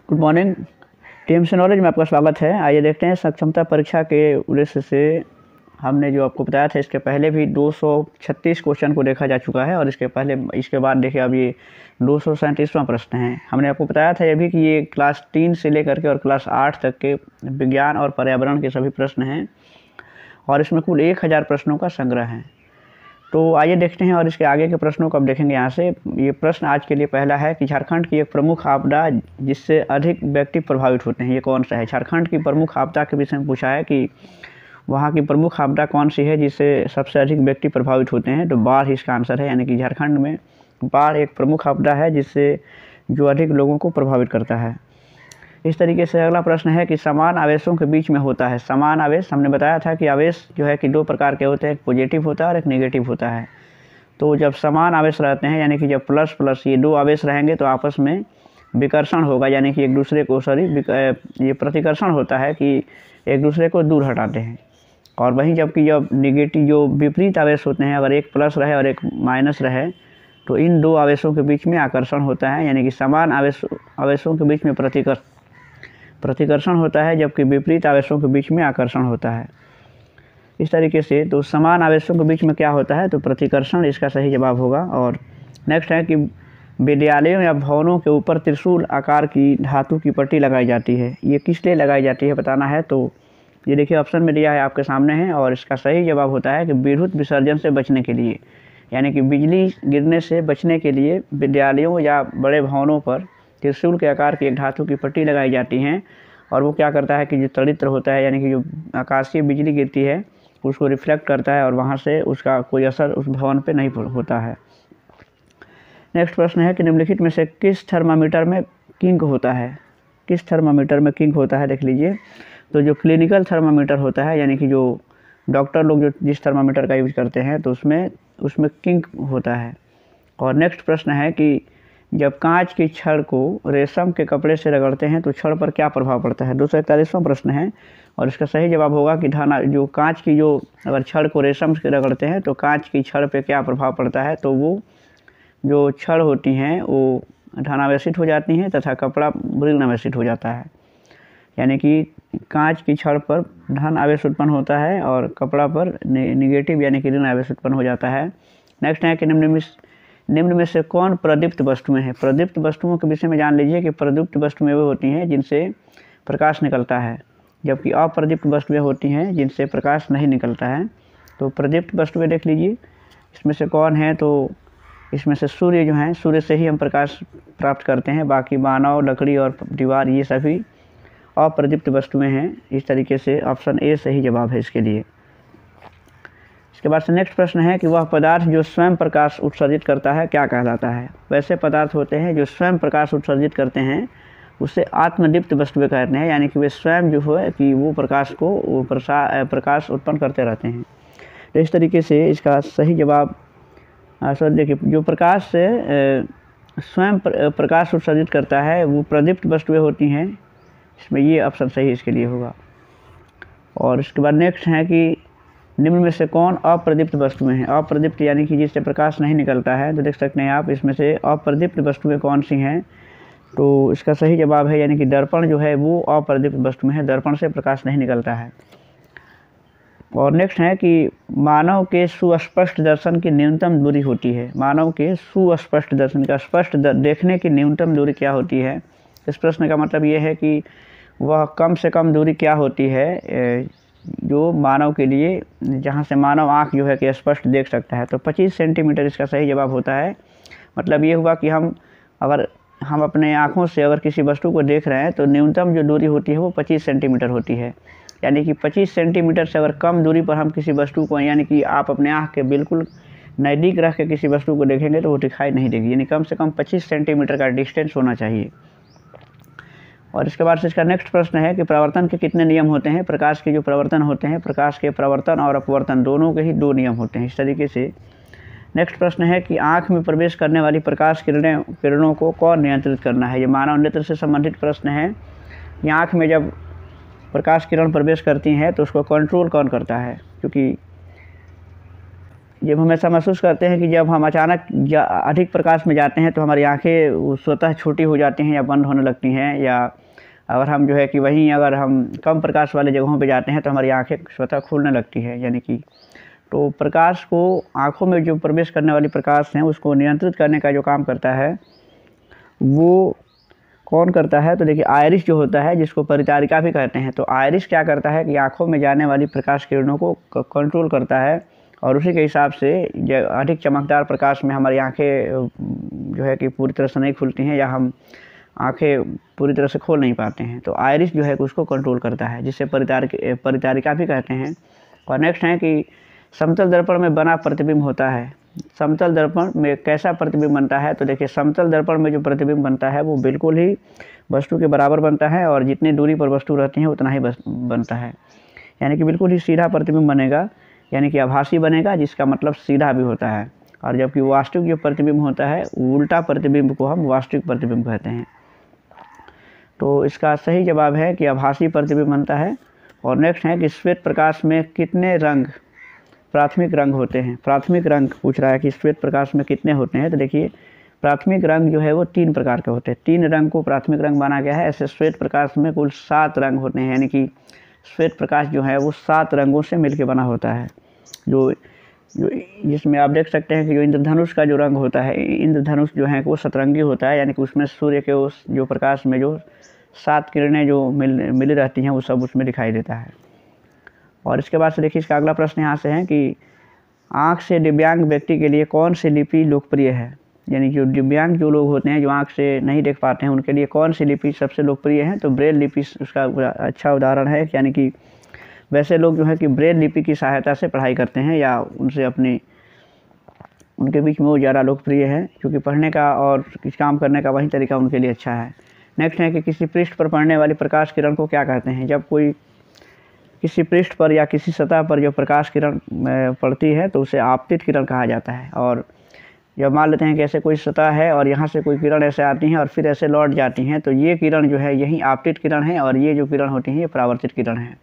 Good morning. TMC knowledge में आपका स्वागत है। आइए देखते हैं सक्षमता परीक्षा के उद्देश्य से हमने जो आपको बताया था, इसके पहले भी 236 क्वेश्चन को देखा जा चुका है और इसके बाद देखिए अब ये 237वां प्रश्न है। हमने आपको बताया था ये भी कि ये क्लास 3 से लेकर के और क्लास 8 तक के विज्ञान और पर्यावरण के सभी प्रश्न हैं और इसमें कुल 1000 प्रश्नों का संग्रह है। तो आइए देखते हैं और इसके आगे के प्रश्नों को अब देखेंगे। यहाँ से ये प्रश्न आज के लिए पहला है कि झारखंड की एक प्रमुख आपदा जिससे अधिक व्यक्ति प्रभावित होते हैं, ये कौन सा है। झारखंड की प्रमुख आपदा के विषय में पूछा है कि वहाँ की प्रमुख आपदा कौन सी है जिससे सबसे अधिक व्यक्ति प्रभावित होते हैं। तो बाढ़ इसका आंसर है, यानी कि झारखंड में बाढ़ एक प्रमुख आपदा है जिससे जो अधिक लोगों को प्रभावित करता है। इस तरीके से अगला प्रश्न है कि समान आवेशों के बीच में होता है। समान आवेश हमने बताया था कि आवेश जो है कि 2 प्रकार के होते हैं, एक पॉजिटिव होता है और एक नेगेटिव होता है। तो जब समान आवेश रहते हैं, यानी कि जब प्लस प्लस ये 2 आवेश रहेंगे तो आपस में विकर्षण होगा, यानी कि एक दूसरे को ये प्रतिकर्षण होता है कि एक दूसरे को दूर हटाते हैं। और वहीं जबकि जब नेगेटिव जो विपरीत आवेश होते हैं, अगर एक प्लस रहे और एक माइनस रहे तो इन 2 आवेशों के बीच में आकर्षण होता है, यानी कि समान आवेशों के बीच में प्रतिकर्षण होता है जबकि विपरीत आवेशों के बीच में आकर्षण होता है। इस तरीके से तो समान आवेशों के बीच में क्या होता है, तो प्रतिकर्षण इसका सही जवाब होगा। और नेक्स्ट है कि विद्यालयों या भवनों के ऊपर त्रिशूल आकार की धातु की पट्टी लगाई जाती है, ये किस लिए लगाई जाती है बताना है। तो ये देखिए ऑप्शन में दिया है आपके सामने है और इसका सही जवाब होता है कि विद्युत विसर्जन से बचने के लिए, यानी कि बिजली गिरने से बचने के लिए विद्यालयों या बड़े भवनों पर त्रिशूल के आकार की एक धातु की पट्टी लगाई जाती हैं और वो क्या करता है कि जो तड़ित्र होता है, यानी कि जो आकाशीय बिजली गिरती है उसको रिफ्लेक्ट करता है और वहाँ से उसका कोई असर उस भवन पे नहीं होता है। नेक्स्ट प्रश्न है कि निम्नलिखित में से किस थर्मामीटर में किंक होता है। किस थर्मामीटर में किंक होता है देख लीजिए। तो जो क्लिनिकल थर्मामीटर होता है, यानी कि जो डॉक्टर लोग जो जिस थर्मामीटर का यूज करते हैं तो उसमें किंक होता है। और नेक्स्ट प्रश्न है कि जब कांच की छड़ को रेशम के कपड़े से रगड़ते हैं तो छड़ पर क्या प्रभाव पड़ता है। 241वां प्रश्न है और इसका सही जवाब होगा कि जो कांच की अगर छड़ को रेशम से रगड़ते हैं तो कांच की छड़ पे क्या प्रभाव पड़ता है। तो वो जो छड़ होती हैं वो धनावेशित हो जाती हैं तथा कपड़ा ऋणावेशित हो जाता है, यानी कि कांच की छड़ पर धन आवेश उत्पन्न होता है और कपड़ा पर निगेटिव यानी कि ऋण आवेश उत्पन्न हो जाता है। नेक्स्ट है कि निम्न में से कौन प्रदीप्त वस्तुएं हैं। प्रदीप्त वस्तुओं के विषय में जान लीजिए कि प्रदीप्त वस्तुएं वो होती हैं जिनसे प्रकाश निकलता है, जबकि अप्रदीप्त वस्तुएं होती हैं जिनसे प्रकाश नहीं निकलता है। तो प्रदीप्त वस्तुएं देख लीजिए इसमें से कौन है, तो इसमें से सूर्य जो हैं, सूर्य से ही हम प्रकाश प्राप्त करते हैं। बाकी मानव, लकड़ी और दीवार ये सभी अप्रदीप्त वस्तुएं हैं। इस तरीके से ऑप्शन ए सही जवाब है इसके लिए। इसके बाद से नेक्स्ट प्रश्न है कि वह पदार्थ जो स्वयं प्रकाश उत्सर्जित करता है क्या कहलाता है। वैसे पदार्थ होते हैं जो स्वयं प्रकाश उत्सर्जित करते हैं उसे आत्मदीप्त वस्तुएं कहते हैं, यानी कि वे स्वयं जो है कि वो प्रकाश उत्पन्न करते रहते हैं। तो इस तरीके से इसका सही जवाब देखिए जो प्रकाश से स्वयं प्रकाश उत्सर्जित करता है वो प्रदीप्त वस्तुएं होती हैं, इसमें ये ऑप्शन सही इसके लिए होगा। और इसके बाद नेक्स्ट है कि निम्न में से कौन अप्रदीप्त वस्तुएं हैं। अप्रदीप्त यानी कि जिससे प्रकाश नहीं निकलता है। तो देख सकते हैं आप इसमें से अप्रदीप्त वस्तुएं कौन सी हैं, तो इसका सही जवाब है, यानी कि दर्पण जो है वो अप्रदीप्त वस्तुएं हैं, दर्पण से प्रकाश नहीं निकलता है। और नेक्स्ट है कि मानव के सुस्पष्ट दर्शन की न्यूनतम दूरी होती है। मानव के सुस्पष्ट दर्शन का स्पष्ट देखने की न्यूनतम दूरी क्या होती है। इस प्रश्न का मतलब ये है कि वह कम से कम दूरी क्या होती है जो मानव के लिए, जहाँ से मानव आँख जो है कि स्पष्ट देख सकता है। तो 25 सेंटीमीटर इसका सही जवाब होता है। मतलब ये हुआ कि अगर हम अपने आँखों से अगर किसी वस्तु को देख रहे हैं तो न्यूनतम जो दूरी होती है वो 25 सेंटीमीटर होती है, यानी कि 25 सेंटीमीटर से अगर कम दूरी पर हम किसी वस्तु को, यानी कि आप अपने आँख के बिल्कुल नज़दीक रख के किसी वस्तु को देखेंगे तो वो दिखाई नहीं देगी, यानी कम से कम 25 सेंटीमीटर का डिस्टेंस होना चाहिए। और इसके बाद से इसका नेक्स्ट प्रश्न है कि प्रवर्तन के कितने नियम होते हैं। प्रकाश के जो प्रवर्तन होते हैं, प्रकाश के प्रवर्तन और अपवर्तन दोनों के ही 2 नियम होते हैं। इस तरीके से नेक्स्ट प्रश्न है कि आँख में प्रवेश करने वाली प्रकाश किरणों को कौन नियंत्रित करना है। ये मानव नेत्र से संबंधित प्रश्न है कि आँख में जब प्रकाश किरण प्रवेश करती हैं तो उसको कंट्रोल कौन करता है, क्योंकि जब हम ऐसा महसूस करते हैं कि जब हम अचानक अधिक प्रकाश में जाते हैं तो हमारी आँखें स्वतः छोटी हो जाती हैं या बंद होने लगती हैं, या अगर हम जो है कि वहीं अगर हम कम प्रकाश वाले जगहों पे जाते हैं तो हमारी आँखें स्वतः खुलने लगती है। यानी कि तो प्रकाश को, आँखों में जो प्रवेश करने वाली प्रकाश है उसको नियंत्रित करने का जो काम करता है वो कौन करता है? तो देखिए आयरिस जो होता है, जिसको परिचारिका भी कहते हैं, तो आयरिस क्या करता है कि आँखों में जाने वाली प्रकाश किरणों को कंट्रोल करता है और उसी के हिसाब से अधिक चमकदार प्रकाश में हमारी आँखें जो है कि पूरी तरह से नहीं खुलती हैं या हम आँखें पूरी तरह से खोल नहीं पाते हैं। तो आयरिस जो है उसको कंट्रोल करता है, जिससे परिचारिका भी कहते हैं। और नेक्स्ट है कि समतल दर्पण में बना प्रतिबिंब होता है। समतल दर्पण में कैसा प्रतिबिंब बनता है? तो देखिए समतल दर्पण में जो प्रतिबिंब बनता है वो बिल्कुल ही वस्तु के बराबर बनता है और जितनी दूरी पर वस्तु रहती है उतना ही बनता है। यानी कि बिल्कुल ही सीधा प्रतिबिंब बनेगा, यानी कि आभासी बनेगा, जिसका मतलब सीधा भी होता है। और जबकि वास्तविक जो प्रतिबिंब होता है, उल्टा प्रतिबिंब को हम वास्तविक प्रतिबिंब कहते हैं। तो इसका सही जवाब है कि आभासी प्रतिबिंब बनता है। और नेक्स्ट है कि श्वेत प्रकाश में कितने रंग, प्राथमिक रंग होते हैं? प्राथमिक रंग पूछ रहा है कि श्वेत प्रकाश में कितने होते हैं। तो देखिए प्राथमिक रंग जो है वो 3 प्रकार के होते हैं। 3 रंग को प्राथमिक रंग माना गया है। ऐसे श्वेत प्रकाश में कुल 7 रंग होते हैं, यानी कि श्वेत प्रकाश जो है वो 7 रंगों से मिलकर बना होता है। जो जिसमें आप देख सकते हैं कि जो इंद्रधनुष का जो रंग होता है, इंद्रधनुष जो है वो सतरंगी होता है, यानी कि उसमें सूर्य के उस जो प्रकाश में जो 7 किरणें जो मिली रहती हैं वो सब उसमें दिखाई देता है। और इसके बाद से देखिए इसका अगला प्रश्न यहाँ से है कि आँख से दिव्यांग व्यक्ति के लिए कौन सी लिपि लोकप्रिय है? यानी जो दिव्यांग जो लोग होते हैं, जो आँख से नहीं देख पाते हैं, उनके लिए कौन सी लिपि सबसे लोकप्रिय है? तो ब्रेल लिपि उसका अच्छा उदाहरण है। यानी कि वैसे लोग जो है कि ब्रेल लिपि की सहायता से पढ़ाई करते हैं या उनके बीच में वो ज़्यादा लोकप्रिय है, क्योंकि पढ़ने का और किसी काम करने का वही तरीका उनके लिए अच्छा है। नेक्स्ट है कि किसी पृष्ठ पर पड़ने वाली प्रकाश किरण को क्या कहते हैं? जब कोई किसी पृष्ठ पर या किसी सतह पर जो प्रकाश किरण पड़ती है तो उसे आपतित किरण कहा जाता है। और जब मान लेते हैं कि ऐसे कोई सतह है और यहाँ से कोई किरण ऐसे आती हैं और फिर ऐसे लौट जाती हैं, तो ये किरण जो है यही आपतित किरण है और ये जो किरण होती हैं ये परावर्तित किरण है।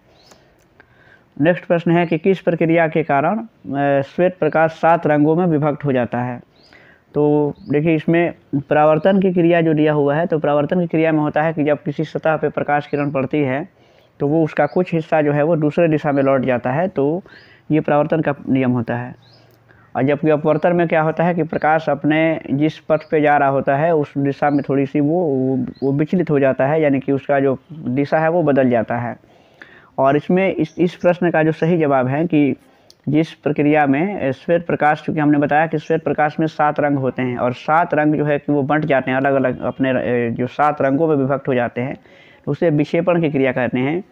नेक्स्ट प्रश्न है कि किस प्रक्रिया के कारण श्वेत प्रकाश 7 रंगों में विभक्त हो जाता है? तो देखिए इसमें परावर्तन की क्रिया जो दिया हुआ है, तो परावर्तन की क्रिया में होता है कि जब किसी सतह पर प्रकाश किरण पड़ती है तो वो उसका कुछ हिस्सा जो है वो दूसरे दिशा में लौट जाता है, तो ये परावर्तन का नियम होता है। और जबकि अपवर्तन में क्या होता है कि प्रकाश अपने जिस पथ पे जा रहा होता है उस दिशा में थोड़ी सी वो विचलित हो जाता है, यानी कि उसका जो दिशा है वो बदल जाता है। और इसमें इस प्रश्न का जो सही जवाब है कि जिस प्रक्रिया में श्वेत प्रकाश, चूँकि हमने बताया कि श्वेत प्रकाश में 7 रंग होते हैं और 7 रंग जो है कि वो बंट जाते हैं, अलग अलग अपने जो 7 रंगों में विभक्त हो जाते हैं, तो उसे विक्षेपण की क्रिया कहते हैं।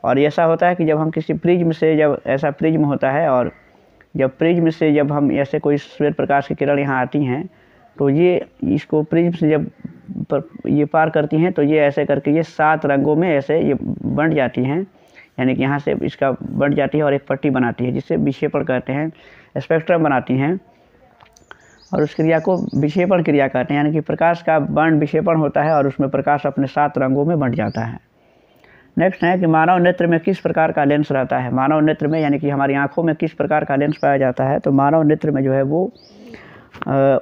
और ऐसा होता है कि जब हम किसी प्रिज्म से, जब ऐसा प्रिज्म होता है और जब प्रिज्म से जब हम ऐसे कोई श्वेत प्रकाश की किरण यहाँ आती हैं तो ये इसको प्रिज्म से जब ये पार करती हैं तो ये ऐसे करके ये 7 रंगों में ऐसे ये बंट जाती हैं, यानी कि यहाँ से इसका बंट जाती है और एक पट्टी बनाती है जिससे विक्षेपण कहते हैं, स्पेक्ट्रम बनाती हैं और उस क्रिया को विक्षेपण क्रिया कहते हैं। यानी कि प्रकाश का बंट विक्षेपण होता है और उसमें प्रकाश अपने 7 रंगों में बंट जाता है। नेक्स्ट है कि मानव नेत्र में किस प्रकार का लेंस रहता है? मानव नेत्र में यानी कि हमारी आँखों में किस प्रकार का लेंस पाया जाता है? तो मानव नेत्र में जो है वो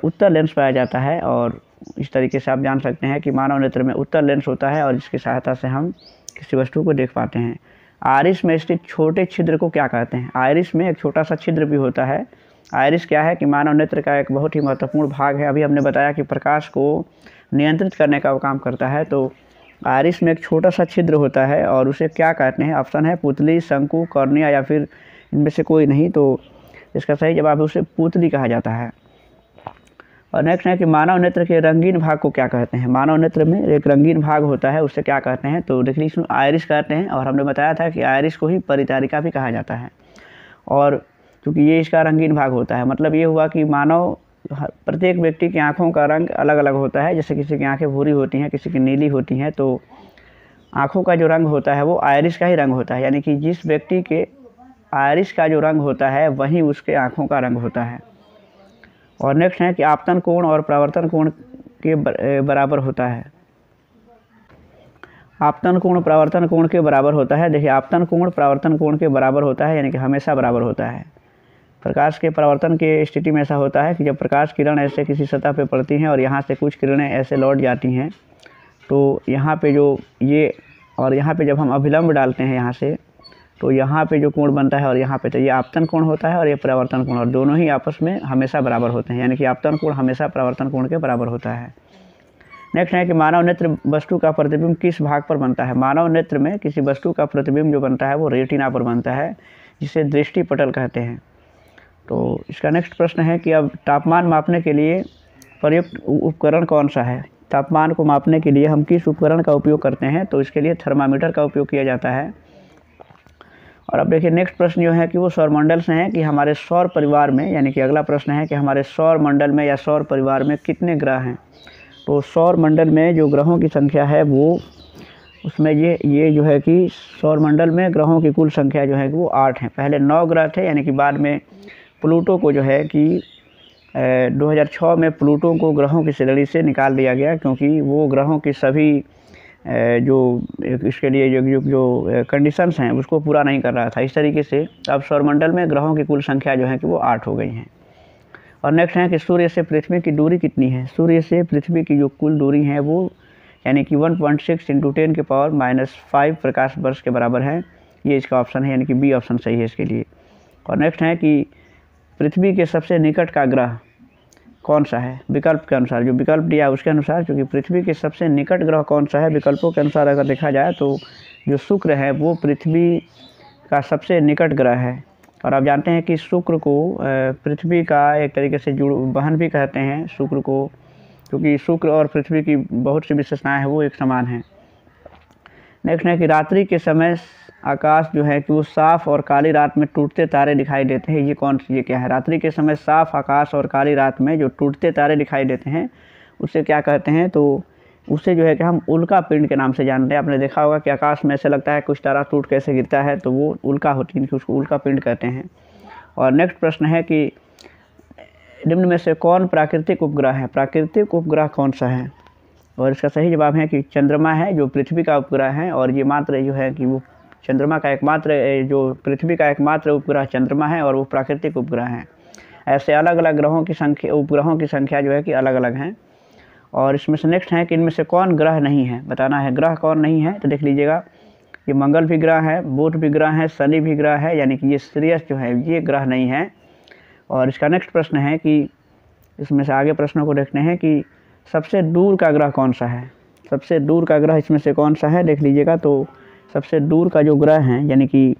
उत्तल लेंस पाया जाता है। और इस तरीके से आप जान सकते हैं कि मानव नेत्र में उत्तल लेंस होता है और इसकी सहायता से हम किसी वस्तु को देख पाते हैं। आइरिस में स्थित छोटे छिद्र को क्या कहते हैं? आइरिस में एक छोटा सा छिद्र भी होता है। आइरिस क्या है कि मानव नेत्र का एक बहुत ही महत्वपूर्ण भाग है। अभी हमने बताया कि प्रकाश को नियंत्रित करने का वो काम करता है। तो आइरिस में एक छोटा सा छिद्र होता है और उसे क्या कहते हैं? ऑप्शन है पुतली, शंकु, कॉर्निया या फिर इनमें से कोई नहीं। तो इसका सही जवाब है उसे पुतली कहा जाता है। और नेक्स्ट है कि मानव नेत्र के रंगीन भाग को क्या कहते हैं? मानव नेत्र में एक रंगीन भाग होता है, उससे क्या कहते हैं? तो देखिए इसमें आइरिस कहते हैं और हमने बताया था कि आइरिस को ही परिचारिका भी कहा जाता है। और क्योंकि ये इसका रंगीन भाग होता है, मतलब ये हुआ कि मानव प्रत्येक व्यक्ति की आँखों का रंग अलग अलग होता है। जैसे किसी की आँखें भूरी होती हैं, किसी की नीली होती हैं, तो आँखों का जो रंग होता है वो आइरिस का ही रंग होता है। यानी कि जिस व्यक्ति के आइरिस का जो रंग होता है वही उसके आँखों का रंग होता है। और नेक्स्ट है कि आपतन कोण और परावर्तन कोण के बराबर होता है। आपतन कोण परावर्तन कोण के बराबर होता है। देखिए आपतन कोण परावर्तन कोण के बराबर होता है, यानी कि हमेशा बराबर होता है। प्रकाश के परावर्तन के स्थिति में ऐसा होता है कि जब प्रकाश किरण ऐसे किसी सतह पे पड़ती हैं और यहाँ से कुछ किरणें ऐसे लौट जाती हैं, तो यहाँ पे जो ये और यहाँ पे जब हम अभिलंब डालते हैं यहाँ से, तो यहाँ पे जो कोण बनता है और यहाँ पे, तो ये आपतन कोण होता है और ये परावर्तन कोण, और दोनों ही आपस में हमेशा बराबर होते हैं, यानी कि आपतन कोण हमेशा परावर्तन कोण के बराबर होता है। नेक्स्ट है कि मानव नेत्र वस्तु का प्रतिबिंब किस भाग पर बनता है। मानव नेत्र में किसी वस्तु का प्रतिबिंब जो बनता है वो रेटिना पर बनता है, जिसे दृष्टि पटल कहते हैं। तो इसका नेक्स्ट प्रश्न है कि अब तापमान मापने के लिए प्रयुक्त उपकरण कौन सा है। तापमान को मापने के लिए हम किस उपकरण का उपयोग करते हैं, तो इसके लिए थर्मामीटर का उपयोग किया जाता है। और अब देखिए नेक्स्ट प्रश्न जो है कि वो सौरमंडल से है कि हमारे सौर परिवार में, यानी कि अगला प्रश्न है कि हमारे सौर मंडल में या सौर परिवार में कितने ग्रह हैं। तो सौर मंडल में जो ग्रहों की संख्या है वो, उसमें ये जो है कि सौर मंडल में ग्रहों की कुल संख्या जो है कि वो 8 है। पहले 9 ग्रह थे, यानी कि बाद में प्लूटो को जो है कि 2006 में प्लूटो को ग्रहों की श्रेणी से निकाल दिया गया, क्योंकि वो ग्रहों की सभी जो इसके लिए जो कंडीशंस हैं उसको पूरा नहीं कर रहा था। इस तरीके से अब सौरमंडल में ग्रहों की कुल संख्या जो है कि वो 8 हो गई हैं। और नेक्स्ट है कि सूर्य से पृथ्वी की दूरी कितनी है। सूर्य से पृथ्वी की जो कुल दूरी है वो यानी कि 1.6 × 10⁻⁻5 प्रकाश वर्ष के बराबर है। ये इसका ऑप्शन है, यानी कि बी ऑप्शन सही है इसके लिए। और नेक्स्ट है कि पृथ्वी के सबसे निकट का ग्रह कौन सा है। विकल्प के अनुसार, जो विकल्प दिया है उसके अनुसार, क्योंकि पृथ्वी के सबसे निकट ग्रह कौन सा है, विकल्पों के अनुसार अगर देखा जाए तो जो शुक्र है वो पृथ्वी का सबसे निकट ग्रह है। और आप जानते हैं कि शुक्र को पृथ्वी का एक तरीके से बहन भी कहते हैं शुक्र को, क्योंकि शुक्र और पृथ्वी की बहुत सी विशेषताएं हैं वो एक समान हैं। नेक्स्ट है कि रात्रि के समय आकाश जो है कि वो साफ़ और काली रात में टूटते तारे दिखाई देते हैं। ये क्या है। रात्रि के समय साफ़ आकाश और काली रात में जो टूटते तारे दिखाई देते हैं उसे क्या कहते हैं, तो उसे जो है कि हम उल्का पिंड के नाम से जानते हैं। आपने देखा होगा कि आकाश में ऐसे लगता है कुछ तारा टूट कैसे गिरता है, तो वो उल्का होती है, उसको उल्का पिंड कहते हैं। और नेक्स्ट प्रश्न है कि निम्न में से कौन प्राकृतिक उपग्रह है। प्राकृतिक उपग्रह कौन सा है, और इसका सही जवाब है कि चंद्रमा है, जो पृथ्वी का उपग्रह है। और ये मात्र जो है कि वो चंद्रमा का एकमात्र, जो पृथ्वी का एकमात्र उपग्रह चंद्रमा है और वो प्राकृतिक उपग्रह हैं। ऐसे अलग अलग ग्रहों की संख्या, उपग्रहों की संख्या जो है कि अलग अलग हैं। और इसमें से नेक्स्ट है कि इनमें से कौन ग्रह नहीं है, बताना है ग्रह कौन नहीं है। तो देख लीजिएगा, ये मंगल भी ग्रह है, बुध भी ग्रह है, शनि भी ग्रह है, यानी कि ये सिरियस जो है ये ग्रह नहीं है। और इसका नेक्स्ट प्रश्न है कि इसमें से आगे प्रश्नों को देखते हैं कि सबसे दूर का ग्रह कौन सा है। सबसे दूर का ग्रह इसमें से कौन सा है, देख लीजिएगा। तो सबसे दूर का जो ग्रह है, यानी कि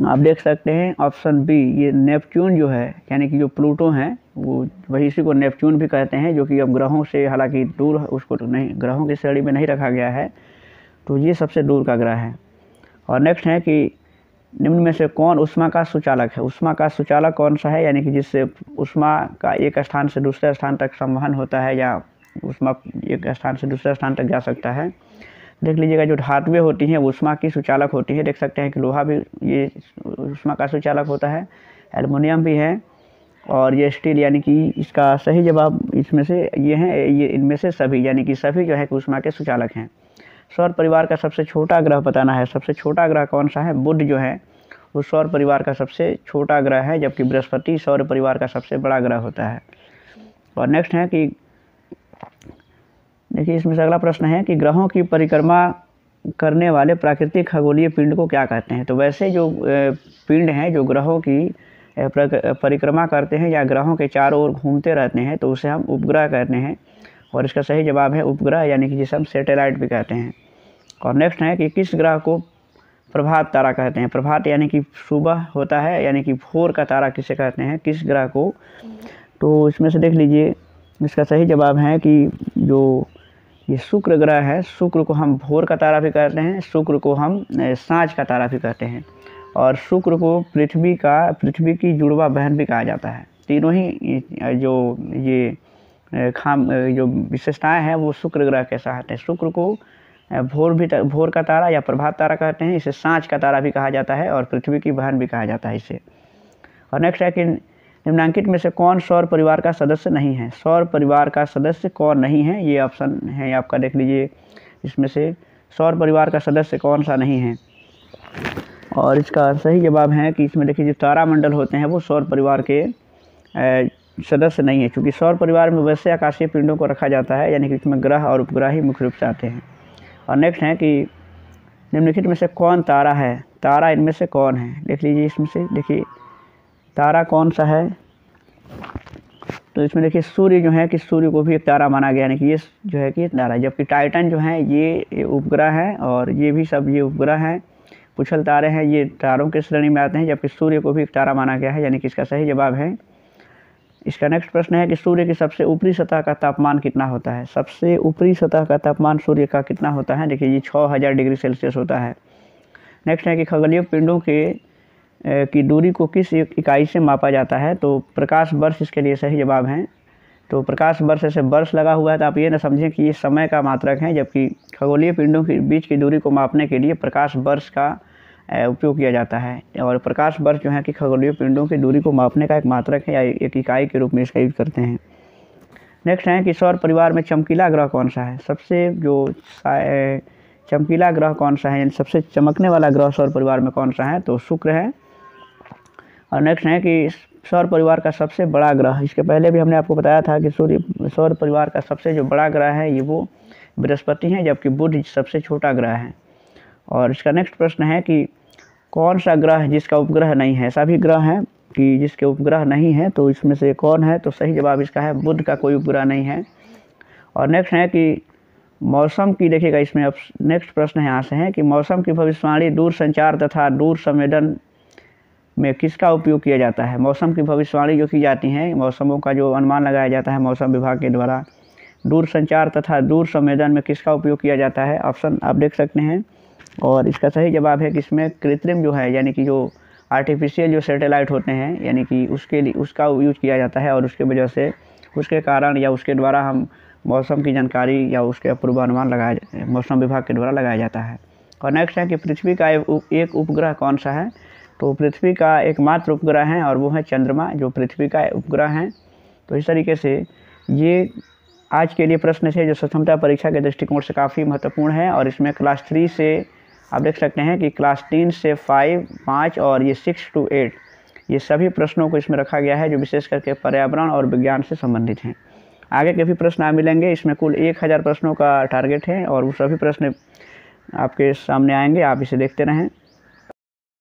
आप देख सकते हैं ऑप्शन बी, ये नेपच्यून जो है, यानी कि जो प्लूटो है वो वही, इसी को नेपच्यून भी कहते हैं, जो कि अब ग्रहों से हालांकि दूर, उसको तो नहीं, ग्रहों की श्रेणी में नहीं रखा गया है। तो ये सबसे दूर का ग्रह है। और नेक्स्ट है कि निम्न में से कौन ऊष्मा का सुचालक है। ऊष्मा का सुचालक कौन सा है, यानी कि जिससे ऊष्मा का एक स्थान से दूसरे स्थान तक संवहन होता है, या ऊष्मा एक स्थान से दूसरे स्थान तक जा सकता है। देख लीजिएगा, जो धातुएं होती हैं वो ऊष्मा की सुचालक होती है। देख सकते हैं कि लोहा भी ये ऊष्मा का सुचालक होता है, एल्युमिनियम भी है, और ये स्टील, यानी कि इसका सही जवाब इसमें से ये है, ये इनमें से सभी, यानी कि सभी जो है कि ऊष्मा के सुचालक हैं। सौर परिवार का सबसे छोटा ग्रह बताना है। सबसे छोटा ग्रह कौन सा है। बुध जो है वो सौर परिवार का सबसे छोटा ग्रह है, जबकि बृहस्पति सौर परिवार का सबसे बड़ा ग्रह होता है। और नेक्स्ट है कि देखिए, इसमें से अगला प्रश्न है कि ग्रहों की परिक्रमा करने वाले प्राकृतिक खगोलीय पिंड को क्या कहते हैं। तो वैसे जो पिंड हैं जो ग्रहों की परिक्रमा करते हैं या ग्रहों के चारों ओर घूमते रहते हैं, तो उसे हम उपग्रह कहते हैं। और इसका सही जवाब है उपग्रह, यानी कि जिसे हम सैटेलाइट भी कहते हैं। और नेक्स्ट है कि किस ग्रह को प्रभात तारा कहते हैं। प्रभात यानी कि सुबह होता है, यानी कि भोर का तारा किसे कहते हैं, किस ग्रह को। तो इसमें से देख लीजिए, इसका सही जवाब है कि जो ये शुक्र ग्रह है, शुक्र को हम भोर का तारा भी कहते हैं, शुक्र को हम सांझ का तारा भी कहते हैं, और शुक्र को पृथ्वी की जुड़वा बहन भी कहा जाता है। तीनों ही जो ये जो विशेषताएं हैं वो शुक्र ग्रह के साथ हैं। शुक्र को भोर का तारा या प्रभात तारा कहते हैं, इसे सांझ का तारा भी कहा जाता है, और पृथ्वी की बहन भी कहा जाता है इसे। और नेक्स्ट है कि निम्नलिखित में से कौन सौर परिवार का सदस्य नहीं है। सौर परिवार का सदस्य कौन नहीं है, ये ऑप्शन है आपका, देख लीजिए। इसमें से सौर परिवार का सदस्य कौन सा नहीं है। और इसका सही जवाब है कि इसमें देखिए जो तारामंडल होते हैं वो सौर परिवार के सदस्य नहीं है, क्योंकि सौर परिवार में वैसे आकाशीय पिंडों को रखा जाता है, यानी कि इसमें ग्रह और उपग्रह ही मुख्य रूप से आते हैं। और नेक्स्ट है कि निम्नलिखित में से कौन तारा है, तारा इनमें से कौन है, देख लीजिए इसमें से, देखिए तारा कौन सा है, तो इसमें देखिए सूर्य जो है कि सूर्य को भी एक तारा माना गया, यानी कि ये जो है कि तारा, जबकि टाइटन जो है ये उपग्रह है, और ये भी सब ये उपग्रह हैं, पुछल तारे हैं, ये तारों के श्रेणी में आते हैं, जबकि सूर्य को भी एक तारा माना गया है, यानी कि इसका सही जवाब है। इसका नेक्स्ट प्रश्न है कि सूर्य की सबसे ऊपरी सतह का तापमान कितना होता है, सबसे ऊपरी सतह का तापमान सूर्य का कितना होता है, देखिए ये 6000 डिग्री सेल्सियस होता है। नेक्स्ट है कि खगोलीय पिंडों की दूरी को किस इकाई से मापा जाता है, तो प्रकाश वर्ष इसके लिए सही जवाब है। तो प्रकाश वर्ष से वर्ष लगा हुआ है, तो आप ये ना समझें कि ये समय का मात्रक है, जबकि खगोलीय पिंडों के बीच की दूरी को मापने के लिए प्रकाश वर्ष का उपयोग किया जाता है। और प्रकाश वर्ष जो है कि खगोलीय पिंडों की दूरी को मापने का एक मात्रक है या एक इकाई के रूप में इसका यूज करते हैं। नेक्स्ट है कि सौर परिवार में चमकीला ग्रह कौन सा है, सबसे जो चमकीला ग्रह कौन सा है, यानी सबसे चमकने वाला ग्रह सौर परिवार में कौन सा है, तो शुक्र है। और नेक्स्ट है कि सौर परिवार का सबसे बड़ा ग्रह, इसके पहले भी हमने आपको बताया था कि सौर परिवार का सबसे जो बड़ा ग्रह है ये वो बृहस्पति है, जबकि बुध सबसे छोटा ग्रह है। और इसका नेक्स्ट प्रश्न है कि कौन सा ग्रह जिसका उपग्रह नहीं है, सभी ग्रह हैं कि जिसके उपग्रह नहीं है, तो इसमें से कौन है, तो सही जवाब इसका है बुध का कोई उपग्रह नहीं है। और नेक्स्ट है कि मौसम की, देखिएगा इसमें अब नेक्स्ट प्रश्न यहाँ से है कि मौसम की भविष्यवाणी दूर संचार तथा दूर संवेदन में किसका उपयोग किया जाता है, मौसम की भविष्यवाणी जो की जाती है, मौसमों का जो अनुमान लगाया जाता है मौसम विभाग के द्वारा, दूर संचार तथा दूर संवेदन में किसका उपयोग किया जाता है, ऑप्शन आप देख सकते हैं। और इसका सही जवाब है कि इसमें कृत्रिम जो है, यानी कि जो आर्टिफिशियल जो सैटेलाइट होते हैं, यानी कि उसके लिए उसका यूज किया जाता है, और उसके वजह से उसके कारण या उसके द्वारा हम मौसम की जानकारी या उसके पूर्वानुमान मौसम विभाग के द्वारा लगाया जाता है। और नेक्स्ट है कि पृथ्वी का एक उपग्रह कौन सा है, तो पृथ्वी का एकमात्र उपग्रह है और वो है चंद्रमा, जो पृथ्वी का उपग्रह है। तो इस तरीके से ये आज के लिए प्रश्न थे जो सक्षमता परीक्षा के दृष्टिकोण से काफ़ी महत्वपूर्ण है। और इसमें क्लास 3 से आप देख सकते हैं कि क्लास 3 से 5 और ये 6 to 8 ये सभी प्रश्नों को इसमें रखा गया है, जो विशेष करके पर्यावरण और विज्ञान से संबंधित हैं। आगे के भी प्रश्न आप मिलेंगे, इसमें कुल 1000 प्रश्नों का टारगेट है और वो सभी प्रश्न आपके सामने आएंगे, आप इसे देखते रहें।